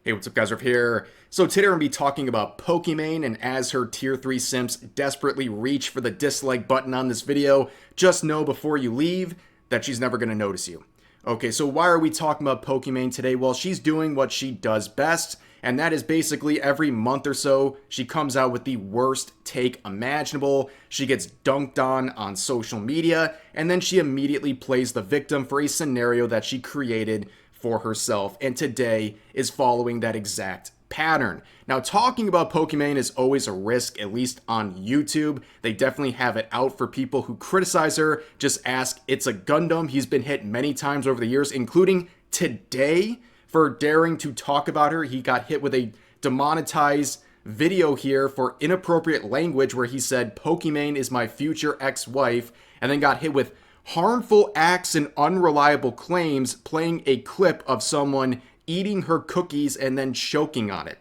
Hey, what's up guys, Riff here. So today we're going to be talking about Pokimane, and as her tier 3 simps desperately reach for the dislike button on this video, just know before you leave that she's never going to notice you. Okay, so why are we talking about Pokimane today? Well, she's doing what she does best, and that is basically every month or so, she comes out with the worst take imaginable. She gets dunked on social media, and then she immediately plays the victim for a scenario that she created for herself, and today is following that exact pattern. Now, talking about Pokimane is always a risk, at least on YouTube. They definitely have it out for people who criticize her. Just ask It's a Gundam. He's been hit many times over the years, including today for daring to talk about her. He got hit with a demonetized video here for inappropriate language where he said Pokimane is my future ex-wife, and then got hit with harmful acts and unreliable claims, playing a clip of someone eating her cookies and then choking on it.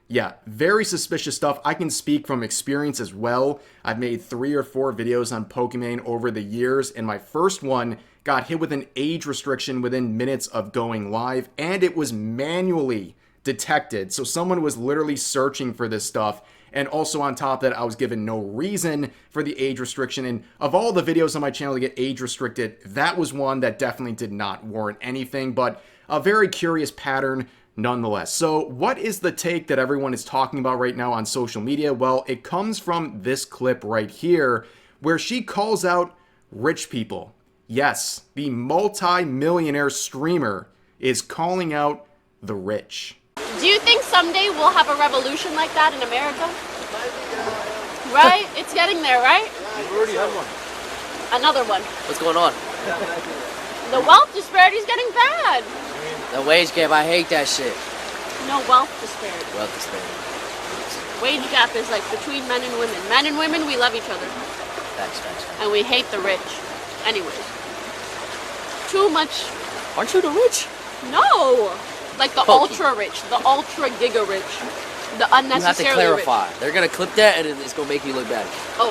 Yeah, very suspicious stuff. I can speak from experience as well. I've made 3 or 4 videos on Pokimane over the years, and my first one got hit with an age restriction within minutes of going live, and it was manually detected. So someone was literally searching for this stuff. And also on top of that, I was given no reason for the age restriction. And of all the videos on my channel to get age restricted, that was one that definitely did not warrant anything, but a very curious pattern nonetheless. So what is the take that everyone is talking about right now on social media? Well, it comes from this clip right here where she calls out rich people. Yes, the multi-millionaire streamer is calling out the rich. Do you think someday we'll have a revolution like that in America? Right? It's getting there, right? We've already had one. Another one. What's going on? The wealth disparity is getting bad. The wage gap, I hate that shit. No, wealth disparity. Wealth disparity. Wage gap is like between men and women. Men and women, we love each other. Facts. And we hate the rich. Anyways. Too much. Aren't you the rich? No! Like the Pokey. ultra rich, the ultra giga rich, the You have to unnecessarily clarify. rich. They're gonna clip that and it's gonna make you look bad. Oh,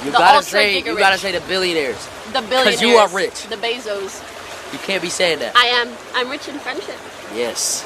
You the gotta ultra say giga you gotta rich. say the billionaires. The billionaires. you are rich. The Bezos. You can't be saying that. I am. I'm rich in friendship. Yes.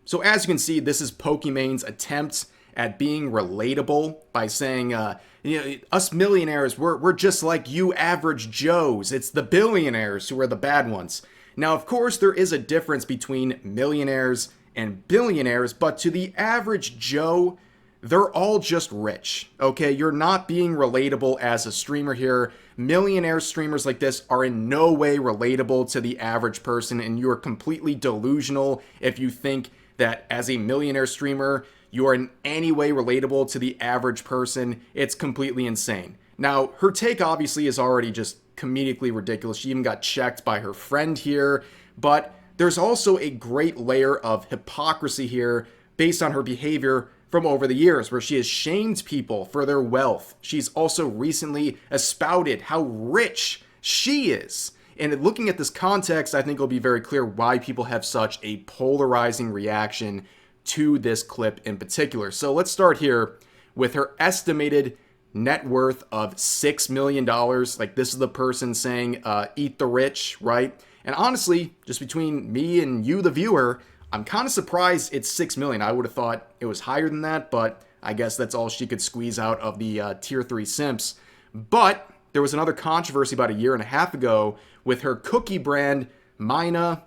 So as you can see, this is Pokimane's attempt at being relatable by saying, us millionaires, we're just like you average Joes. It's the billionaires who are the bad ones. Now, of course, there is a difference between millionaires and billionaires, but to the average Joe, they're all just rich, okay? You're not being relatable as a streamer here. Millionaire streamers like this are in no way relatable to the average person, and you are completely delusional if you think that as a millionaire streamer, you are in any way relatable to the average person. It's completely insane. Now, her take obviously is already just comedically ridiculous. She even got checked by her friend here, but there's also a great layer of hypocrisy here based on her behavior from over the years, where she has shamed people for their wealth. She's also recently espouted how rich she is. And looking at this context, I think it'll be very clear why people have such a polarizing reaction to this clip in particular. So let's start here with her estimated net worth of $6 million. Like, this is the person saying, eat the rich, right? And honestly, just between me and you, the viewer, I'm kind of surprised it's $6 million. I would have thought it was higher than that, but I guess that's all she could squeeze out of the tier 3 simps. But there was another controversy about a year and a half ago with her cookie brand, Mina,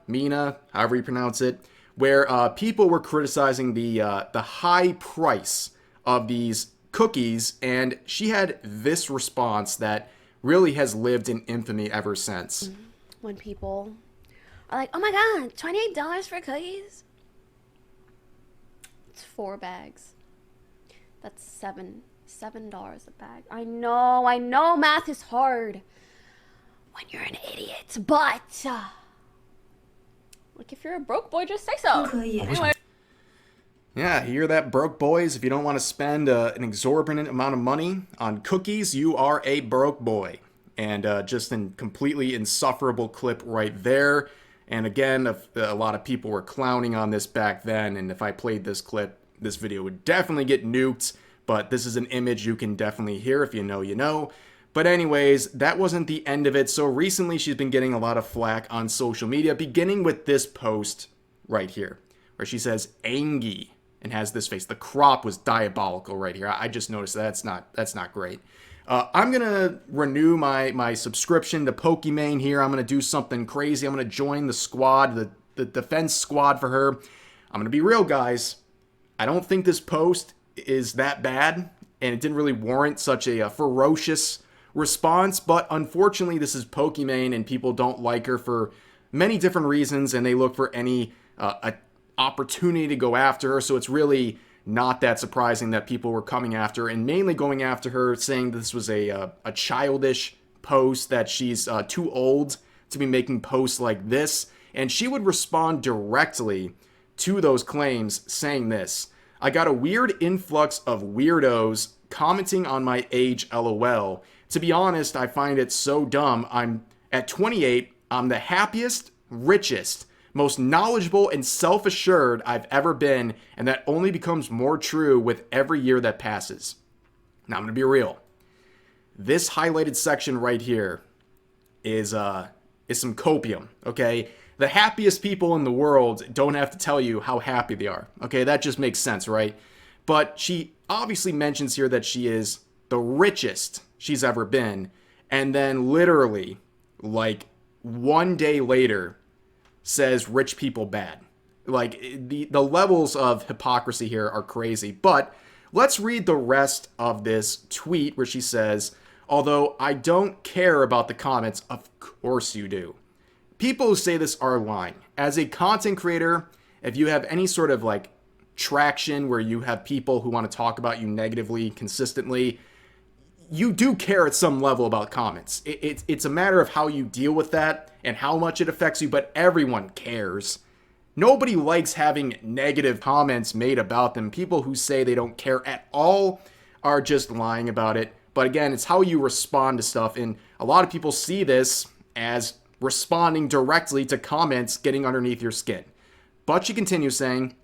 however you pronounce it, where people were criticizing the high price of these cookies, and she had this response that really has lived in infamy ever since. When people are like, oh my god, $28 for cookies? It's 4 bags. That's $7 a bag. I know math is hard when you're an idiot, but like, if you're a broke boy, just say so. Anyway. Yeah, hear that, broke boys? If you don't want to spend an exorbitant amount of money on cookies, you are a broke boy. And just a completely insufferable clip right there. And again, a lot of people were clowning on this back then, and if I played this clip, this video would definitely get nuked. But this is an image you can definitely hear. If you know, you know. But anyways, that wasn't the end of it. So recently she's been getting a lot of flack on social media, beginning with this post right here, where she says "angy" and has this face. The crop was diabolical right here. I just noticed that's not great. I'm gonna renew my subscription to Pokimane here. I'm gonna do something crazy. I'm gonna join the squad, the defense squad for her. I'm gonna be real, guys. I don't think this post is that bad, and it didn't really warrant such a ferocious response. But unfortunately, this is Pokimane, and people don't like her for many different reasons, and they look for any opportunity to go after her. So it's really not that surprising that people were coming after her, and mainly going after her, saying this was a childish post, that she's too old to be making posts like this. And she would respond directly to those claims, saying this: "I got a weird influx of weirdos commenting on my age, lol. To be honest, I find it so dumb. I'm at 28, I'm the happiest, richest, most knowledgeable and self-assured I've ever been, and that only becomes more true with every year that passes." Now, I'm going to be real. This highlighted section right here is some copium, okay? The happiest people in the world don't have to tell you how happy they are, okay? That just makes sense, right? But she obviously mentions here that she is the richest she's ever been, and then literally, like, one day later, says rich people bad. Like, the levels of hypocrisy here are crazy. But let's read the rest of this tweet, where she says, "Although I don't care about the comments, of course you do. People who say this are lying. As a content creator, if you have any sort of like traction where you have people who want to talk about you negatively consistently, you do care at some level about comments. It's a matter of how you deal with that and how much it affects you, but everyone cares. Nobody likes having negative comments made about them. People who say they don't care at all are just lying about it. But again, it's how you respond to stuff, and a lot of people see this as responding directly to comments getting underneath your skin." But she continues saying,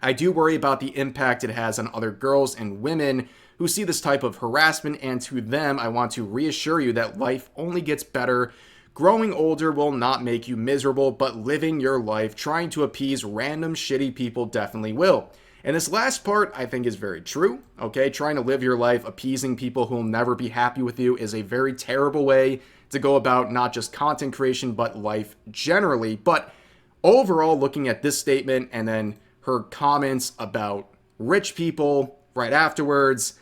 "I do worry about the impact it has on other girls and women who see this type of harassment, and to them, I want to reassure you that life only gets better. Growing older will not make you miserable, but living your life trying to appease random shitty people definitely will." And this last part, I think, is very true, okay? Trying to live your life appeasing people who will never be happy with you is a very terrible way to go about not just content creation, but life generally. But overall, looking at this statement and then her comments about rich people right afterwards,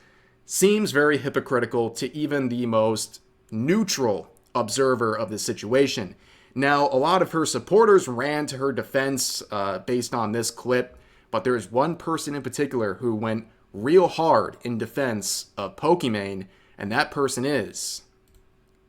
seems very hypocritical to even the most neutral observer of the situation. Now, a lot of her supporters ran to her defense based on this clip, but there is one person in particular who went real hard in defense of Pokimane, and that person is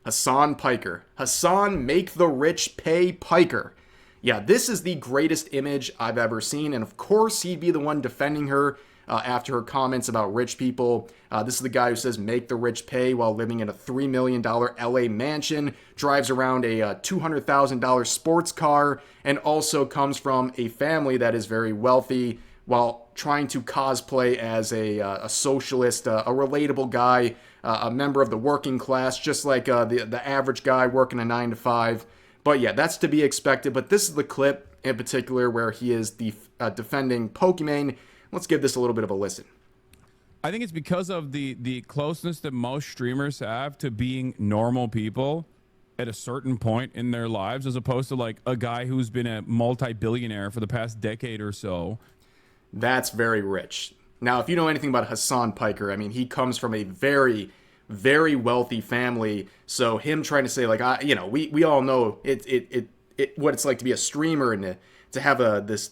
Hasan Piker. Hasan, make the rich pay Piker. Yeah, this is the greatest image I've ever seen, and of course he'd be the one defending her after her comments about rich people. This is the guy who says make the rich pay while living in a $3 million LA mansion, drives around a $200,000 sports car, and also comes from a family that is very wealthy, while trying to cosplay as a socialist, a relatable guy, a member of the working class, just like the average guy working a 9-to-5. But yeah, that's to be expected. But this is the clip in particular where he is defending Pokimane. Let's give this a little bit of a listen. I think it's because of the closeness that most streamers have to being normal people at a certain point in their lives, as opposed to like a guy who's been a multi-billionaire for the past decade or so. That's very rich. Now, if you know anything about Hasan Piker, I mean, he comes from a very, very wealthy family. So him trying to say like, we all know what it's like to be a streamer and to have this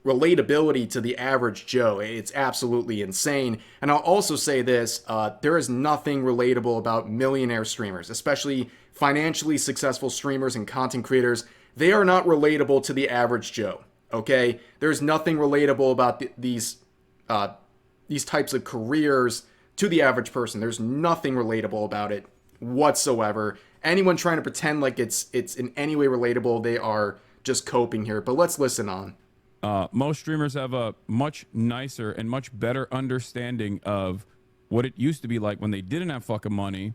relatability to the average Joe. It's absolutely insane. And I'll also say this, there is nothing relatable about millionaire streamers, especially financially successful streamers and content creators. They are not relatable to the average Joe, okay? There's nothing relatable about these types of careers to the average person. There's nothing relatable about it whatsoever. Anyone trying to pretend like it's in any way relatable, they are just coping here. But let's listen on. Most streamers have a much nicer and much better understanding of what it used to be like when they didn't have fucking money,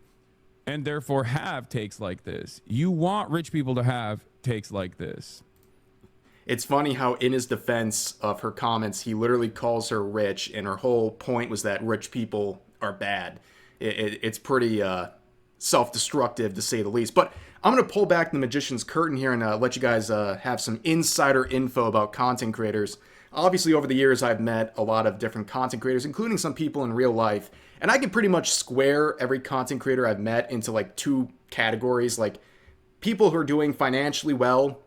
and therefore have takes like this. You want rich people to have takes like this. it's funny how in his defense of her comments, he literally calls her rich, and her whole point was that rich people are bad. It's pretty self-destructive, to say the least. But I'm going to pull back the magician's curtain here and let you guys have some insider info about content creators. Obviously, over the years, I've met a lot of different content creators, including some people in real life. And I can pretty much square every content creator I've met into like two categories, like people who are doing financially well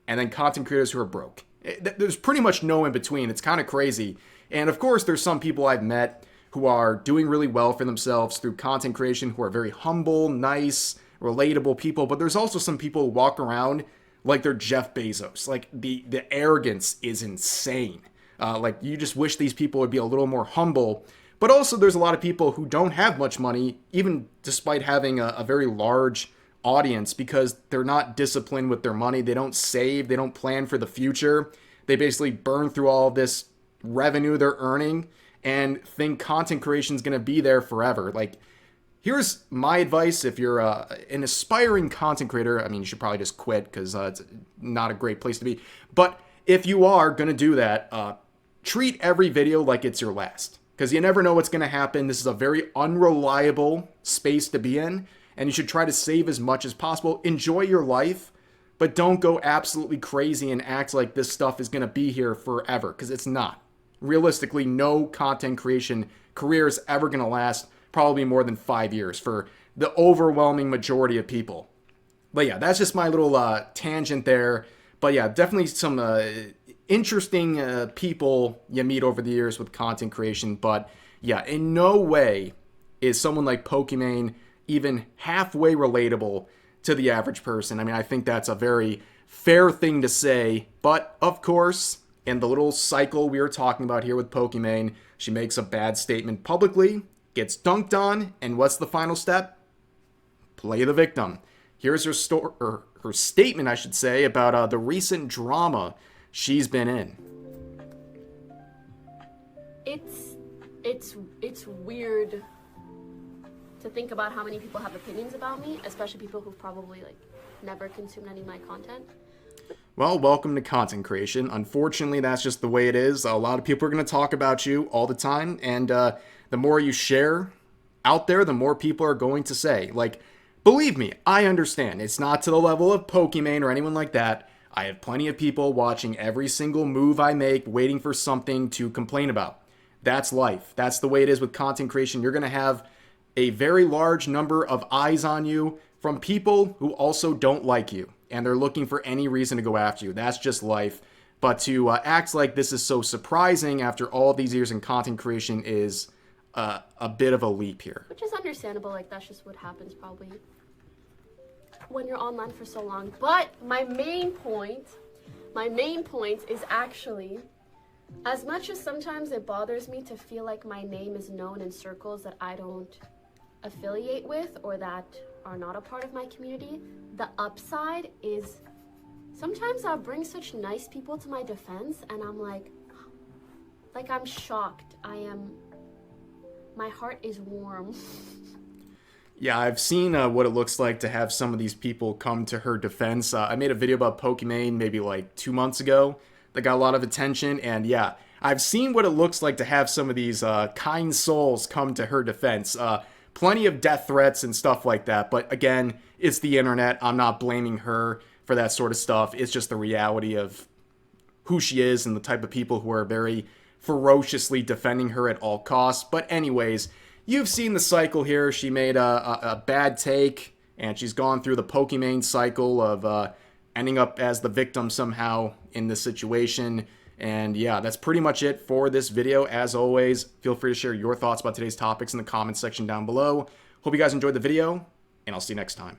and then content creators who are broke. There's pretty much no in between. It's kind of crazy. And of course, there's some people I've met who are doing really well for themselves through content creation, who are very humble, nice, relatable people. But there's also some people who walk around like they're Jeff Bezos. Like the arrogance is insane. Like you just wish these people would be a little more humble. But also there's a lot of people who don't have much money, even despite having a very large audience, because they're not disciplined with their money. They don't save. They don't plan for the future. They basically burn through all this revenue they're earning and think content creation is going to be there forever. Like, here's my advice. If you're an aspiring content creator, I mean, you should probably just quit because it's not a great place to be. But if you are going to do that, treat every video like it's your last, because you never know what's going to happen. This is a very unreliable space to be in, and you should try to save as much as possible. Enjoy your life, but don't go absolutely crazy and act like this stuff is going to be here forever, because it's not. Realistically, no content creation career is ever going to last probably more than 5 years for the overwhelming majority of people. But yeah, that's just my little tangent there. But yeah, definitely some interesting people you meet over the years with content creation. But yeah, in no way is someone like Pokimane even halfway relatable to the average person. I mean, I think that's a very fair thing to say. But of course, in the little cycle we were talking about here with Pokimane, she makes a bad statement publicly, gets dunked on, and what's the final step? Play the victim. Here's her her statement, I should say, about the recent drama she's been in. It's weird to think about how many people have opinions about me, especially people who've probably like never consumed any of my content. Well, welcome to content creation. Unfortunately, that's just the way it is. A lot of people are going to talk about you all the time, and the more you share out there, the more people are going to say. Like, believe me, I understand. It's not to the level of Pokimane or anyone like that. I have plenty of people watching every single move I make, waiting for something to complain about. That's life. That's the way it is with content creation. You're going to have a very large number of eyes on you from people who also don't like you, and they're looking for any reason to go after you. That's just life. But to act like this is so surprising after all these years in content creation is a bit of a leap here. Which is understandable. Like, that's just what happens probably when you're online for so long. But my main point is actually, as much as sometimes it bothers me to feel like my name is known in circles that I don't affiliate with or that are not a part of my community, the upside is sometimes I'll bring such nice people to my defense, and I'm like I'm shocked. My heart is warm. Yeah, I've seen what it looks like to have some of these people come to her defense. I made a video about Pokimane maybe like 2 months ago that got a lot of attention, and yeah, I've seen what it looks like to have some of these kind souls come to her defense. Plenty of death threats and stuff like that, but again, it's the internet. I'm not blaming her for that sort of stuff. It's just the reality of who she is and the type of people who are very ferociously defending her at all costs. But anyways, you've seen the cycle here. She made a bad take, and she's gone through the Pokimane cycle of ending up as the victim somehow in this situation. And yeah, that's pretty much it for this video. As always, feel free to share your thoughts about today's topics in the comments section down below. Hope you guys enjoyed the video, and I'll see you next time.